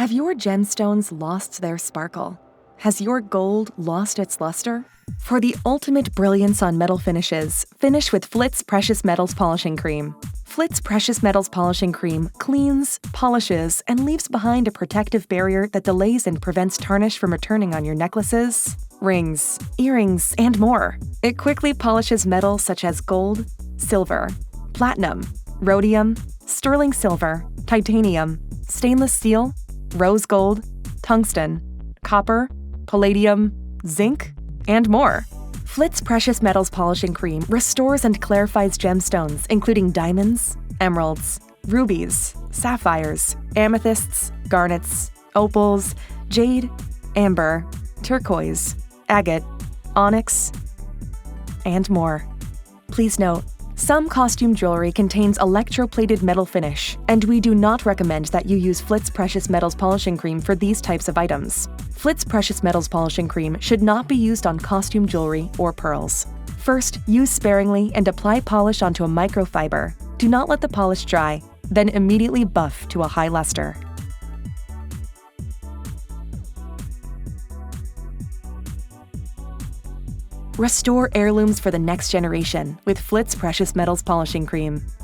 Have your gemstones lost their sparkle? Has your gold lost its luster? For the ultimate brilliance on metal finishes, finish with Flitz Precious Metals Polishing Cream. Flitz Precious Metals Polishing Cream cleans, polishes, and leaves behind a protective barrier that delays and prevents tarnish from returning on your necklaces, rings, earrings, and more. It quickly polishes metals such as gold, silver, platinum, rhodium, sterling silver, titanium, stainless steel, rose gold, tungsten, copper, palladium, zinc, and more. Flitz Precious Metals Polishing Cream restores and clarifies gemstones, including diamonds, emeralds, rubies, sapphires, amethysts, garnets, opals, jade, amber, turquoise, agate, onyx, and more. Please note, some costume jewelry contains electroplated metal finish, and we do not recommend that you use Flitz Precious Metals Polishing Cream for these types of items. Flitz Precious Metals Polishing Cream should not be used on costume jewelry or pearls. First, use sparingly and apply polish onto a microfiber. Do not let the polish dry, then immediately buff to a high luster. Restore heirlooms for the next generation with Flitz Precious Metals Polishing Cream.